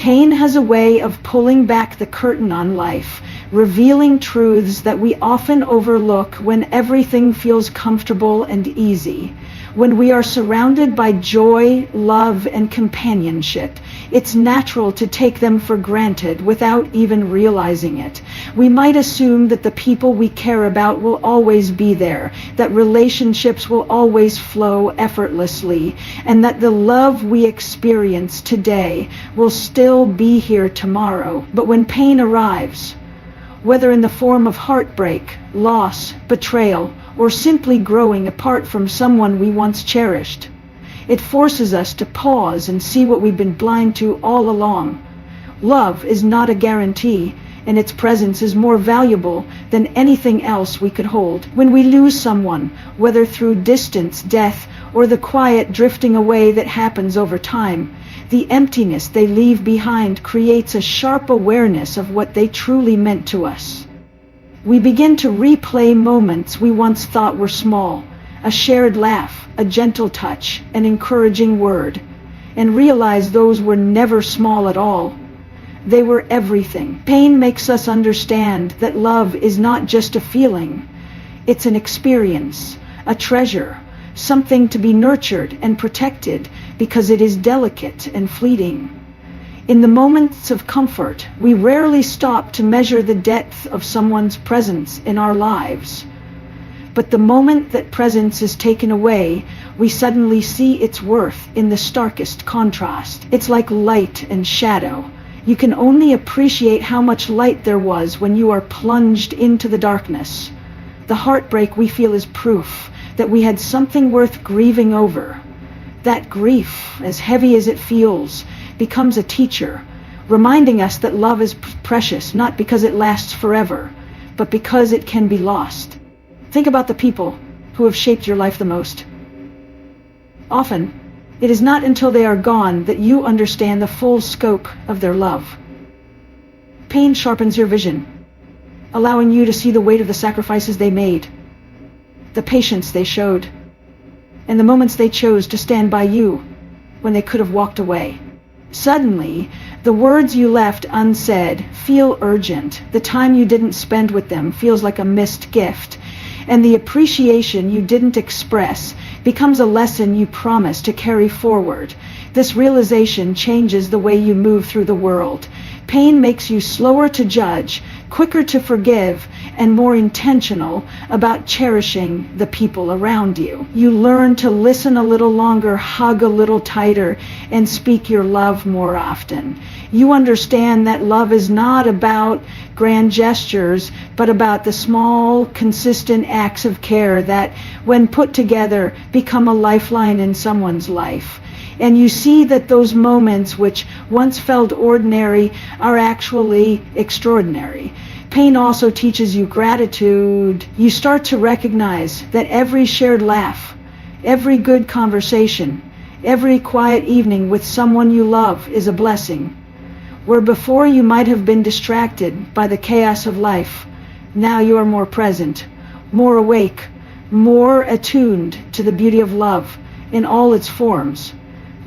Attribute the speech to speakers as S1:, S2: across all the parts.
S1: Pain has a way of pulling back the curtain on life, revealing truths that we often overlook when everything feels comfortable and easy. When we are surrounded by joy, love, and companionship, it's natural to take them for granted without even realizing it. We might assume that the people we care about will always be there, that relationships will always flow effortlessly, and that the love we experience today will still be here tomorrow. But when pain arrives, whether in the form of heartbreak, loss, betrayal, or simply growing apart from someone we once cherished, it forces us to pause and see what we've been blind to all along. Love is not a guarantee, and its presence is more valuable than anything else we could hold. When we lose someone, whether through distance, death, or the quiet drifting away that happens over time, the emptiness they leave behind creates a sharp awareness of what they truly meant to us. We begin to replay moments we once thought were small, a shared laugh, a gentle touch, an encouraging word, and realize those were never small at all. They were everything. Pain makes us understand that love is not just a feeling, it's an experience, a treasure, something to be nurtured and protected because it is delicate and fleeting. In the moments of comfort, we rarely stop to measure the depth of someone's presence in our lives. But the moment that presence is taken away, we suddenly see its worth in the starkest contrast. It's like light and shadow. You can only appreciate how much light there was when you are plunged into the darkness. The heartbreak we feel is proof that we had something worth grieving over. That grief, as heavy as it feels, becomes a teacher, reminding us that love is precious not because it lasts forever, but because it can be lost. Think about the people who have shaped your life the most. Often, it is not until they are gone that you understand the full scope of their love. Pain sharpens your vision, allowing you to see the weight of the sacrifices they made, the patience they showed, and the moments they chose to stand by you when they could have walked away. Suddenly, the words you left unsaid feel urgent. The time you didn't spend with them feels like a missed gift. And the appreciation you didn't express becomes a lesson you promise to carry forward. This realization changes the way you move through the world. Pain makes you slower to judge, quicker to forgive, and more intentional about cherishing the people around you. You learn to listen a little longer, hug a little tighter, and speak your love more often. You understand that love is not about grand gestures, but about the small, consistent acts of care that, when put together, become a lifeline in someone's life. And you see that those moments which once felt ordinary are actually extraordinary. Pain also teaches you gratitude. You start to recognize that every shared laugh, every good conversation, every quiet evening with someone you love is a blessing. Where before you might have been distracted by the chaos of life, now you are more present, more awake, more attuned to the beauty of love in all its forms.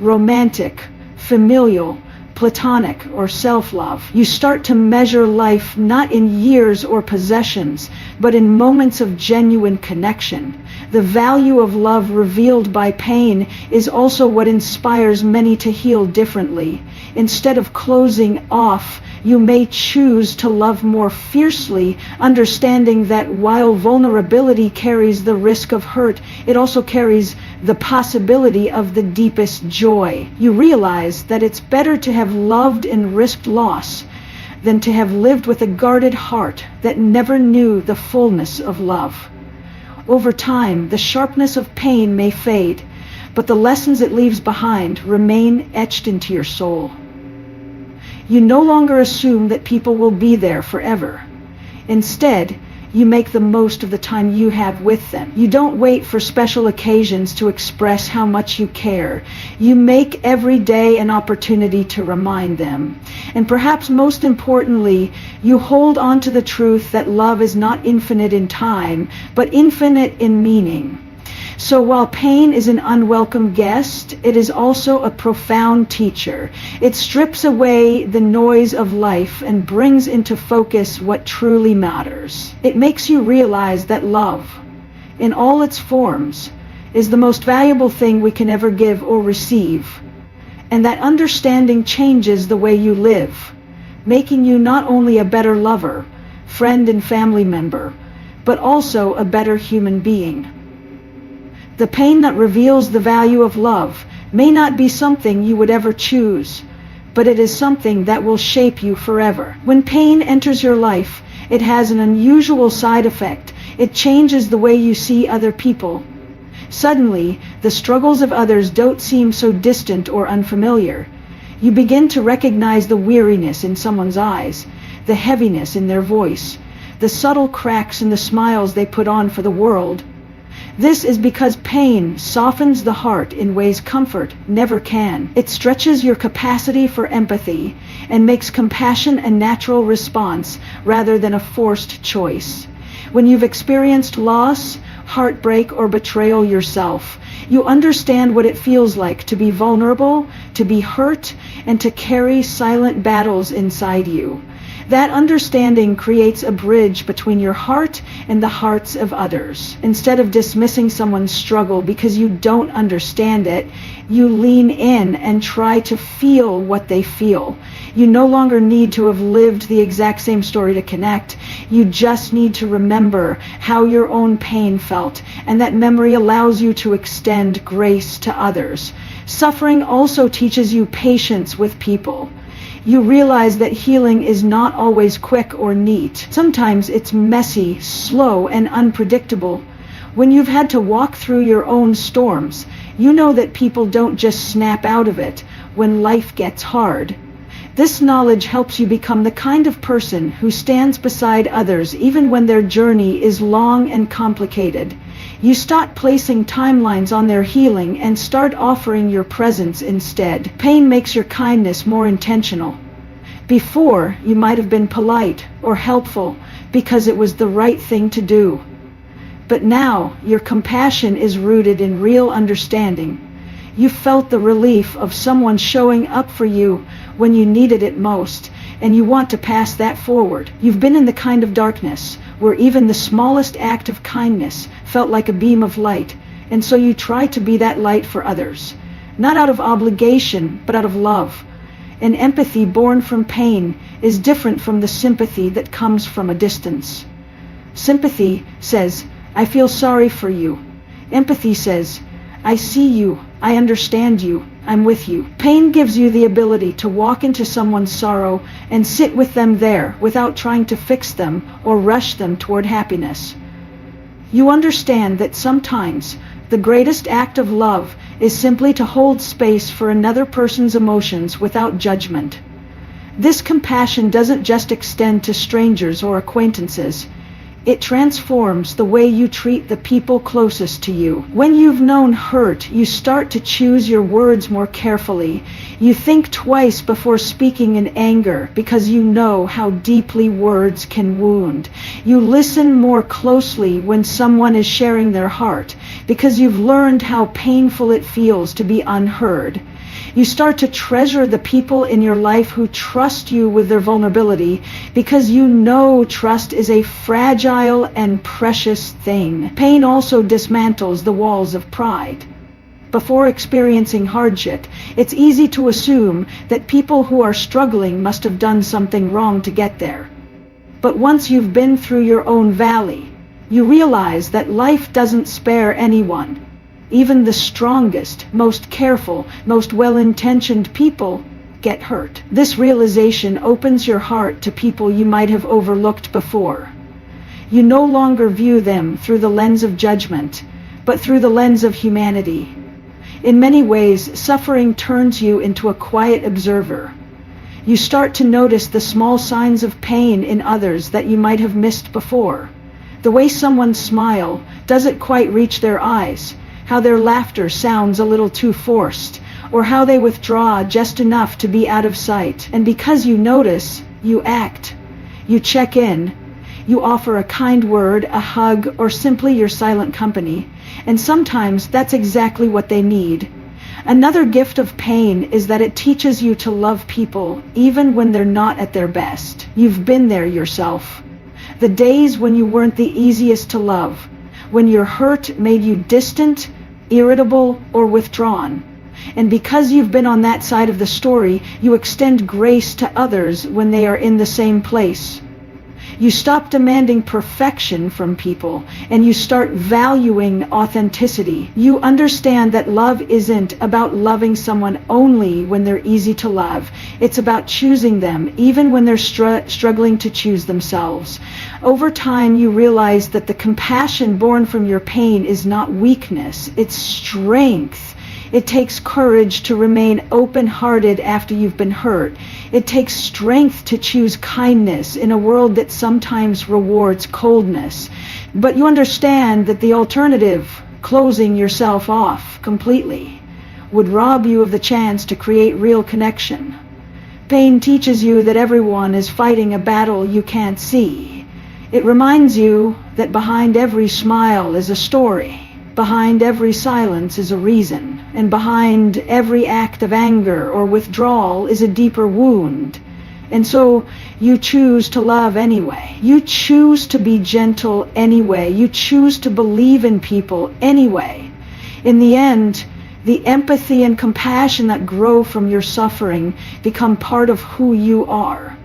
S1: Romantic, familial, platonic, or self-love. You start to measure life not in years or possessions, but in moments of genuine connection. The value of love revealed by pain is also what inspires many to heal differently. Instead of closing off, you may choose to love more fiercely, understanding that while vulnerability carries the risk of hurt, it also carries the possibility of the deepest joy. You realize that it's better to have loved and risked loss than to have lived with a guarded heart that never knew the fullness of love. Over time, the sharpness of pain may fade, but the lessons it leaves behind remain etched into your soul. You no longer assume that people will be there forever. Instead, you make the most of the time you have with them. You don't wait for special occasions to express how much you care. You make every day an opportunity to remind them. And perhaps most importantly, you hold on to the truth that love is not infinite in time, but infinite in meaning. So while pain is an unwelcome guest, it is also a profound teacher. It strips away the noise of life and brings into focus what truly matters. It makes you realize that love, in all its forms, is the most valuable thing we can ever give or receive, and that understanding changes the way you live, making you not only a better lover, friend and family member, but also a better human being. The pain that reveals the value of love may not be something you would ever choose, but it is something that will shape you forever. When pain enters your life, it has an unusual side effect. It changes the way you see other people. Suddenly, the struggles of others don't seem so distant or unfamiliar. You begin to recognize the weariness in someone's eyes, the heaviness in their voice, the subtle cracks in the smiles they put on for the world. This is because pain softens the heart in ways comfort never can. It stretches your capacity for empathy and makes compassion a natural response rather than a forced choice. When you've experienced loss, heartbreak, or betrayal yourself, you understand what it feels like to be vulnerable, to be hurt, and to carry silent battles inside you. That understanding creates a bridge between your heart and the hearts of others. Instead of dismissing someone's struggle because you don't understand it, you lean in and try to feel what they feel. You no longer need to have lived the exact same story to connect. You just need to remember how your own pain felt, and that memory allows you to extend grace to others. Suffering also teaches you patience with people. You realize that healing is not always quick or neat. Sometimes it's messy, slow, and unpredictable. When you've had to walk through your own storms, you know that people don't just snap out of it when life gets hard. This knowledge helps you become the kind of person who stands beside others even when their journey is long and complicated. You stop placing timelines on their healing and start offering your presence instead. Pain makes your kindness more intentional. Before, you might have been polite or helpful because it was the right thing to do. But now, your compassion is rooted in real understanding. You felt the relief of someone showing up for you when you needed it most, and you want to pass that forward. You've been in the kind of darkness where even the smallest act of kindness felt like a beam of light, and so you try to be that light for others, not out of obligation, but out of love. And empathy born from pain is different from the sympathy that comes from a distance. Sympathy says, I feel sorry for you. Empathy says, I see you, I understand you, I'm with you. Pain gives you the ability to walk into someone's sorrow and sit with them there without trying to fix them or rush them toward happiness. You understand that sometimes the greatest act of love is simply to hold space for another person's emotions without judgment. This compassion doesn't just extend to strangers or acquaintances. It transforms the way you treat the people closest to you. When you've known hurt, you start to choose your words more carefully. You think twice before speaking in anger because you know how deeply words can wound. You listen more closely when someone is sharing their heart because you've learned how painful it feels to be unheard. You start to treasure the people in your life who trust you with their vulnerability because you know trust is a fragile and precious thing. Pain also dismantles the walls of pride. Before experiencing hardship, it's easy to assume that people who are struggling must have done something wrong to get there. But once you've been through your own valley, you realize that life doesn't spare anyone. Even the strongest, most careful, most well-intentioned people get hurt. This realization opens your heart to people you might have overlooked before. You no longer view them through the lens of judgment, but through the lens of humanity. In many ways, suffering turns you into a quiet observer. You start to notice the small signs of pain in others that you might have missed before. The way someone's smile doesn't quite reach their eyes, how their laughter sounds a little too forced, or how they withdraw just enough to be out of sight. And because you notice, you act. You check in. You offer a kind word, a hug, or simply your silent company. And sometimes that's exactly what they need. Another gift of pain is that it teaches you to love people even when they're not at their best. You've been there yourself. The days when you weren't the easiest to love, when your hurt made you distant, irritable, or withdrawn. And because you've been on that side of the story, you extend grace to others when they are in the same place. You stop demanding perfection from people, and you start valuing authenticity. You understand that love isn't about loving someone only when they're easy to love. It's about choosing them even when they're struggling to choose themselves. Over time, you realize that the compassion born from your pain is not weakness, it's strength. It takes courage to remain open-hearted after you've been hurt. It takes strength to choose kindness in a world that sometimes rewards coldness. But you understand that the alternative, closing yourself off completely, would rob you of the chance to create real connection. Pain teaches you that everyone is fighting a battle you can't see. It reminds you that behind every smile is a story. Behind every silence is a reason, and behind every act of anger or withdrawal is a deeper wound. And so you choose to love anyway. You choose to be gentle anyway. You choose to believe in people anyway. In the end, the empathy and compassion that grow from your suffering become part of who you are.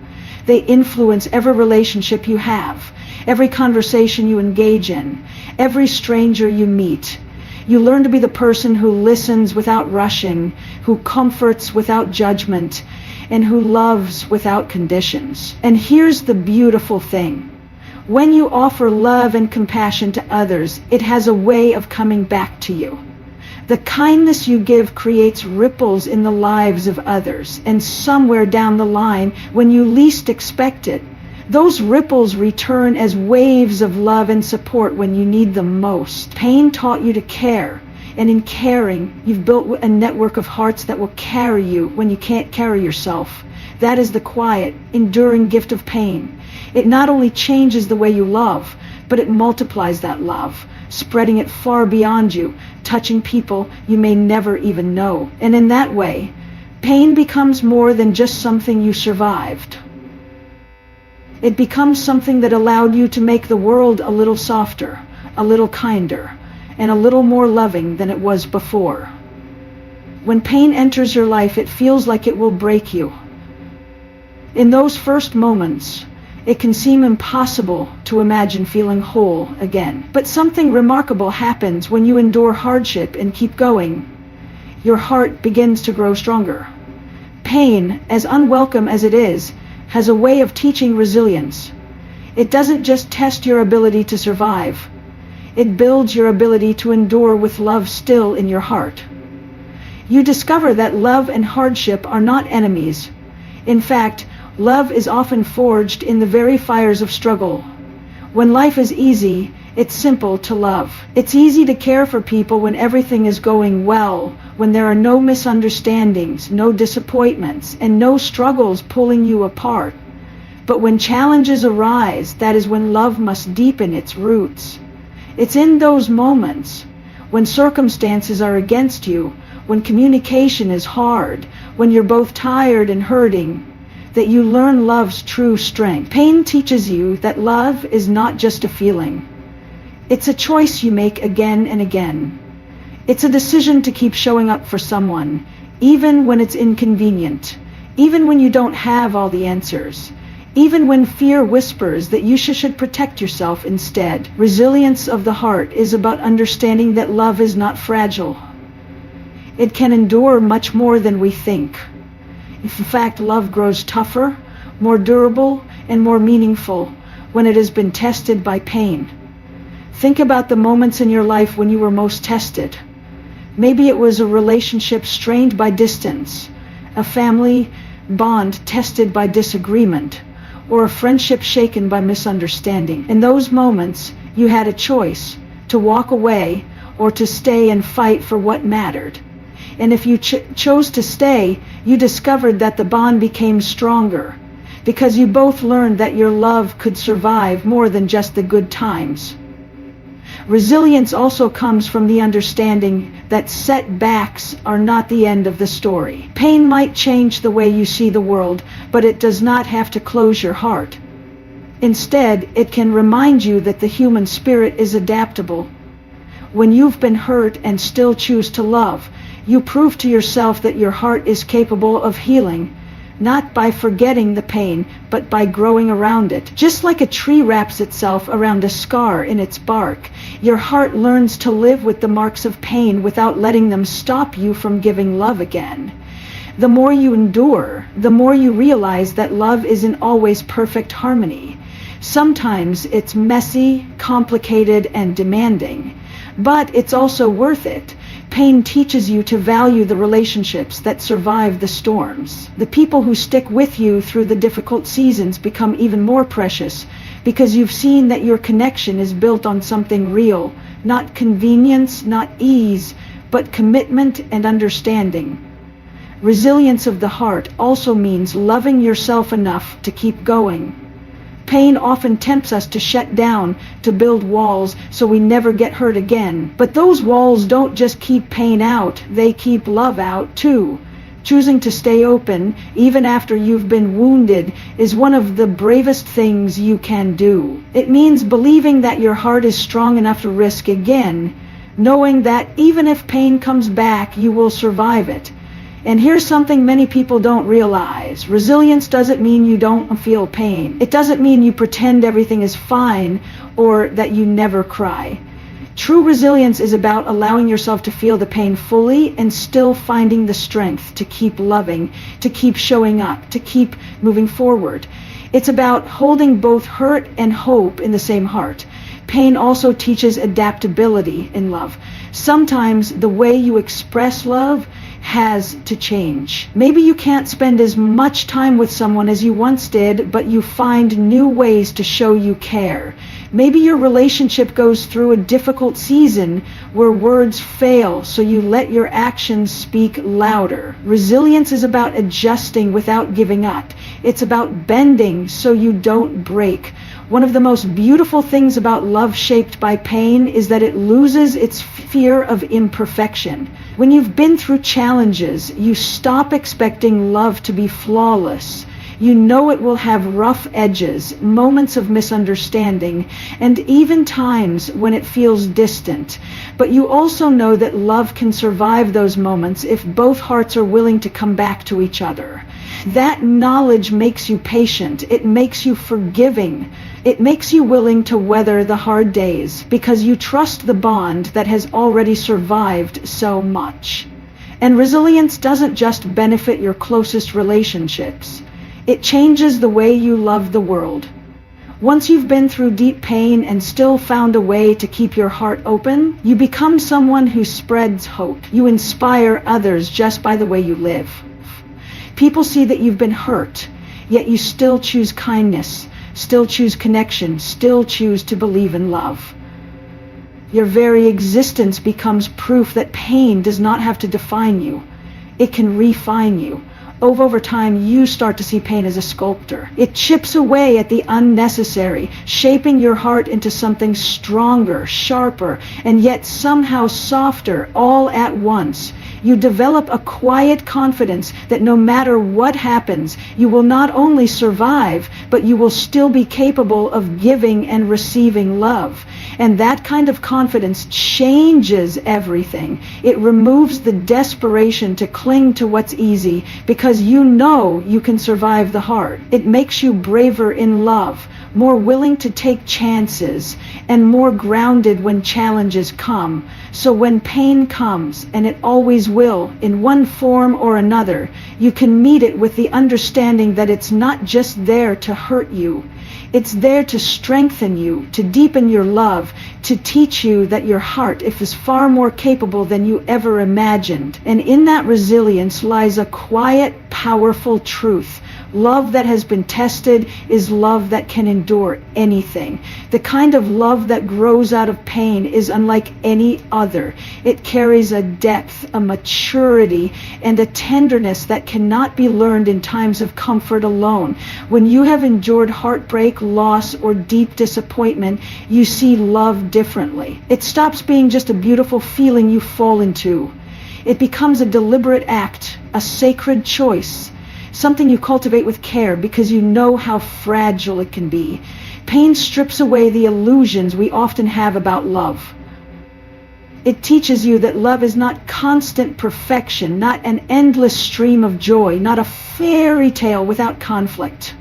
S1: They influence every relationship you have, every conversation you engage in, every stranger you meet. You learn to be the person who listens without rushing, who comforts without judgment, and who loves without conditions. And here's the beautiful thing. When you offer love and compassion to others, it has a way of coming back to you. The kindness you give creates ripples in the lives of others, and somewhere down the line, when you least expect it, those ripples return as waves of love and support when you need them most. Pain taught you to care, and in caring, you've built a network of hearts that will carry you when you can't carry yourself. That is the quiet, enduring gift of pain. It not only changes the way you love, but it multiplies that love, spreading it far beyond you, touching people you may never even know. And in that way, pain becomes more than just something you survived. It becomes something that allowed you to make the world a little softer, a little kinder, and a little more loving than it was before. When pain enters your life, it feels like it will break you. In those first moments, it can seem impossible to imagine feeling whole again. But something remarkable happens when you endure hardship and keep going. Your heart begins to grow stronger. Pain, as unwelcome as it is, has a way of teaching resilience. It doesn't just test your ability to survive. It builds your ability to endure with love still in your heart. You discover that love and hardship are not enemies. In fact, love is often forged in the very fires of struggle. When life is easy, it's simple to love. It's easy to care for people when everything is going well, when there are no misunderstandings, no disappointments, and no struggles pulling you apart. But when challenges arise, that is when love must deepen its roots. It's in those moments, when circumstances are against you, when communication is hard, when you're both tired and hurting, that you learn love's true strength. Pain teaches you that love is not just a feeling. It's a choice you make again and again. It's a decision to keep showing up for someone, even when it's inconvenient, even when you don't have all the answers, even when fear whispers that you should protect yourself instead. Resilience of the heart is about understanding that love is not fragile. It can endure much more than we think. In fact, love grows tougher, more durable, and more meaningful when it has been tested by pain. Think about the moments in your life when you were most tested. Maybe it was a relationship strained by distance, a family bond tested by disagreement, or a friendship shaken by misunderstanding. In those moments, you had a choice to walk away or to stay and fight for what mattered. And if you chose to stay, you discovered that the bond became stronger, because you both learned that your love could survive more than just the good times. Resilience also comes from the understanding that setbacks are not the end of the story. Pain might change the way you see the world, but it does not have to close your heart. Instead, it can remind you that the human spirit is adaptable. When you've been hurt and still choose to love, you prove to yourself that your heart is capable of healing, not by forgetting the pain, but by growing around it. Just like a tree wraps itself around a scar in its bark, your heart learns to live with the marks of pain without letting them stop you from giving love again. The more you endure, the more you realize that love isn't always perfect harmony. Sometimes it's messy, complicated, and demanding, but it's also worth it. Pain teaches you to value the relationships that survive the storms. The people who stick with you through the difficult seasons become even more precious because you've seen that your connection is built on something real, not convenience, not ease, but commitment and understanding. Resilience of the heart also means loving yourself enough to keep going. Pain often tempts us to shut down, to build walls so we never get hurt again. But those walls don't just keep pain out, they keep love out too. Choosing to stay open, even after you've been wounded, is one of the bravest things you can do. It means believing that your heart is strong enough to risk again, knowing that even if pain comes back, you will survive it. And here's something many people don't realize. Resilience doesn't mean you don't feel pain. It doesn't mean you pretend everything is fine or that you never cry. True resilience is about allowing yourself to feel the pain fully and still finding the strength to keep loving, to keep showing up, to keep moving forward. It's about holding both hurt and hope in the same heart. Pain also teaches adaptability in love. Sometimes the way you express love has to change. Maybe you can't spend as much time with someone as you once did, but you find new ways to show you care. Maybe your relationship goes through a difficult season where words fail, so you let your actions speak louder. Resilience is about adjusting without giving up. It's about bending so you don't break. One of the most beautiful things about love shaped by pain is that it loses its fear of imperfection. When you've been through challenges, you stop expecting love to be flawless. You know it will have rough edges, moments of misunderstanding, and even times when it feels distant. But you also know that love can survive those moments if both hearts are willing to come back to each other. That knowledge makes you patient. It makes you forgiving. It makes you willing to weather the hard days because you trust the bond that has already survived so much. And resilience doesn't just benefit your closest relationships. It changes the way you love the world. Once you've been through deep pain and still found a way to keep your heart open, you become someone who spreads hope. You inspire others just by the way you live. People see that you've been hurt, yet you still choose kindness, still choose connection, still choose to believe in love. Your very existence becomes proof that pain does not have to define you. It can refine you. Over time, you start to see pain as a sculptor. It chips away at the unnecessary, shaping your heart into something stronger, sharper, and yet somehow softer all at once. You develop a quiet confidence that no matter what happens, you will not only survive, but you will still be capable of giving and receiving love. And that kind of confidence changes everything. It removes the desperation to cling to what's easy because you know you can survive the hard. It makes you braver in love, more willing to take chances, and more grounded when challenges come. So when pain comes, and it always will, in one form or another, you can meet it with the understanding that it's not just there to hurt you. It's there to strengthen you, to deepen your love, to teach you that your heart is far more capable than you ever imagined. And in that resilience lies a quiet, powerful truth. Love that has been tested is love that can endure anything. The kind of love that grows out of pain is unlike any other. It carries a depth, a maturity, and a tenderness that cannot be learned in times of comfort alone. When you have endured heartbreak, loss, or deep disappointment, you see love differently. It stops being just a beautiful feeling you fall into. It becomes a deliberate act, a sacred choice, something you cultivate with care because you know how fragile it can be. Pain strips away the illusions we often have about love. It teaches you that love is not constant perfection, not an endless stream of joy, not a fairy tale without conflict.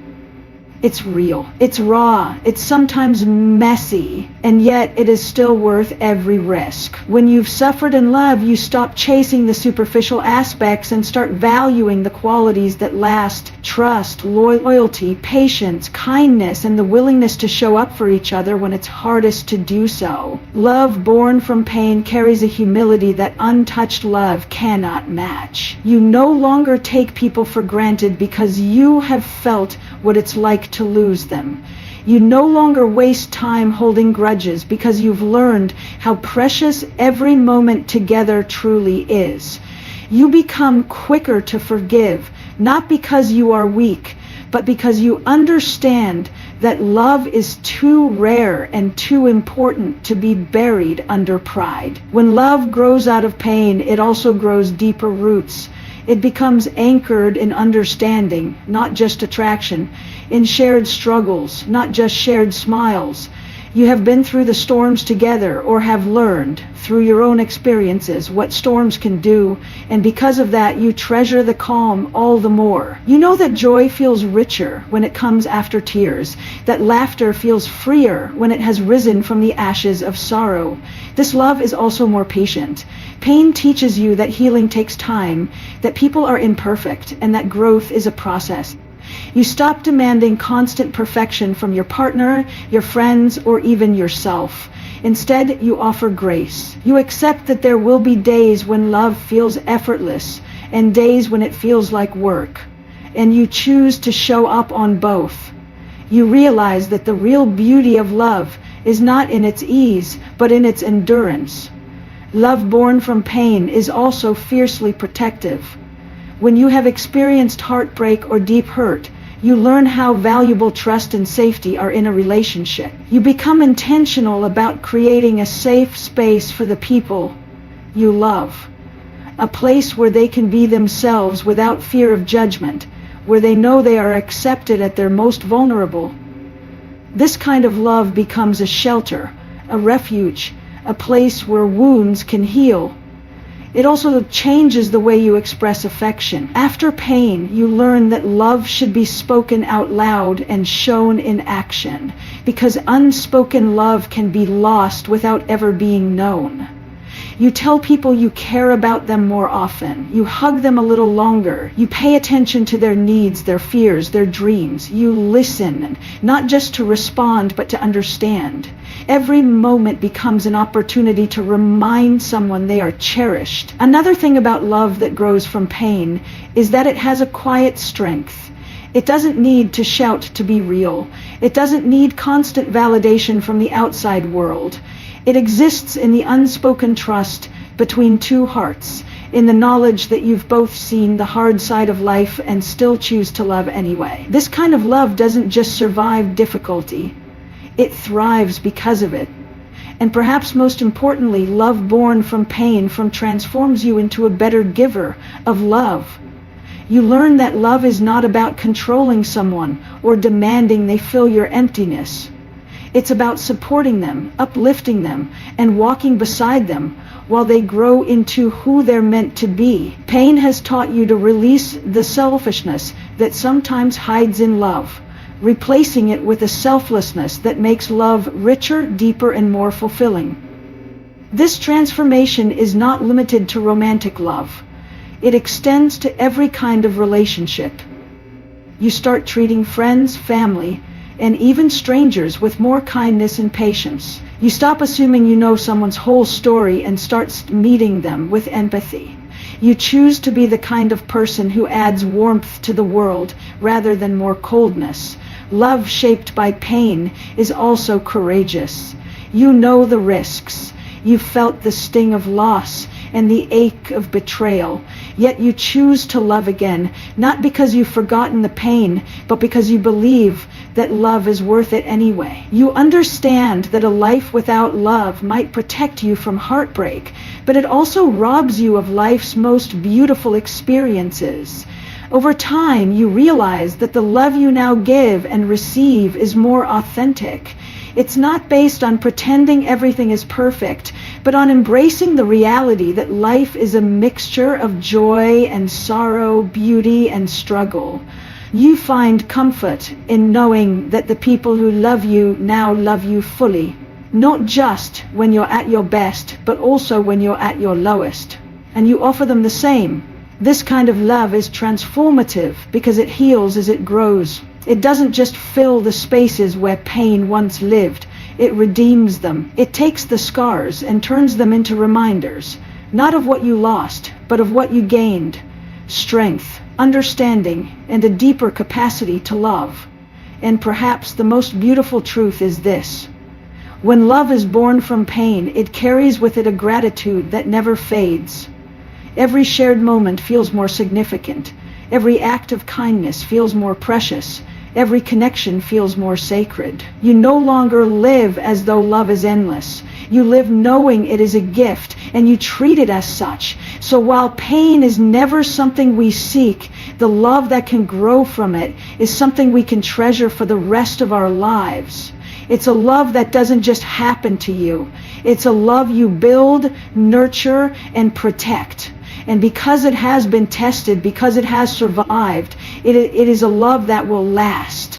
S1: It's real, it's raw, it's sometimes messy, and yet it is still worth every risk. When you've suffered in love, you stop chasing the superficial aspects and start valuing the qualities that last: trust, loyalty, patience, kindness, and the willingness to show up for each other when it's hardest to do so. Love born from pain carries a humility that untouched love cannot match. You no longer take people for granted because you have felt what it's like to lose them. You no longer waste time holding grudges because you've learned how precious every moment together truly is. You become quicker to forgive, not because you are weak, but because you understand that love is too rare and too important to be buried under pride. When love grows out of pain, it also grows deeper roots. It becomes anchored in understanding, not just attraction, in shared struggles, not just shared smiles. You have been through the storms together, or have learned through your own experiences what storms can do, and because of that you treasure the calm all the more. You know that joy feels richer when it comes after tears, that laughter feels freer when it has risen from the ashes of sorrow. This love is also more patient. Pain teaches you that healing takes time, that people are imperfect, and that growth is a process. You stop demanding constant perfection from your partner, your friends, or even yourself. Instead, you offer grace. You accept that there will be days when love feels effortless, and days when it feels like work. And you choose to show up on both. You realize that the real beauty of love is not in its ease, but in its endurance. Love born from pain is also fiercely protective. When you have experienced heartbreak or deep hurt, you learn how valuable trust and safety are in a relationship. You become intentional about creating a safe space for the people you love, a place where they can be themselves without fear of judgment, where they know they are accepted at their most vulnerable. This kind of love becomes a shelter, a refuge, a place where wounds can heal. It also changes the way you express affection. After pain, you learn that love should be spoken out loud and shown in action, because unspoken love can be lost without ever being known. You tell people you care about them more often. You hug them a little longer. You pay attention to their needs, their fears, their dreams. You listen, not just to respond, but to understand. Every moment becomes an opportunity to remind someone they are cherished. Another thing about love that grows from pain is that it has a quiet strength. It doesn't need to shout to be real. It doesn't need constant validation from the outside world. It exists in the unspoken trust between two hearts, in the knowledge that you've both seen the hard side of life and still choose to love anyway. This kind of love doesn't just survive difficulty. It thrives because of it. And perhaps most importantly, love born from pain transforms you into a better giver of love. You learn that love is not about controlling someone or demanding they fill your emptiness. It's about supporting them, uplifting them, and walking beside them while they grow into who they're meant to be. Pain has taught you to release the selfishness that sometimes hides in love, replacing it with a selflessness that makes love richer, deeper, and more fulfilling. This transformation is not limited to romantic love. It extends to every kind of relationship. You start treating friends, family, and even strangers with more kindness and patience. You stop assuming you know someone's whole story and start meeting them with empathy. You choose to be the kind of person who adds warmth to the world rather than more coldness. Love shaped by pain is also courageous. You know the risks. You felt the sting of loss and the ache of betrayal, yet you choose to love again, not because you've forgotten the pain, but because you believe that love is worth it anyway. You understand that a life without love might protect you from heartbreak, but it also robs you of life's most beautiful experiences. Over time, you realize that the love you now give and receive is more authentic. It's not based on pretending everything is perfect, but on embracing the reality that life is a mixture of joy and sorrow, beauty and struggle. You find comfort in knowing that the people who love you now love you fully, not just when you're at your best, but also when you're at your lowest. And you offer them the same. This kind of love is transformative because it heals as it grows. It doesn't just fill the spaces where pain once lived. It redeems them. It takes the scars and turns them into reminders, not of what you lost, but of what you gained. Strength, understanding, and a deeper capacity to love. And perhaps the most beautiful truth is this: when love is born from pain, it carries with it a gratitude that never fades. Every shared moment feels more significant. Every act of kindness feels more precious. Every connection feels more sacred. You no longer live as though love is endless. You live knowing it is a gift, and you treat it as such. So while pain is never something we seek, the love that can grow from it is something we can treasure for the rest of our lives. It's a love that doesn't just happen to you. It's a love you build, nurture, and protect. And because it has been tested, because it has survived, it is a love that will last.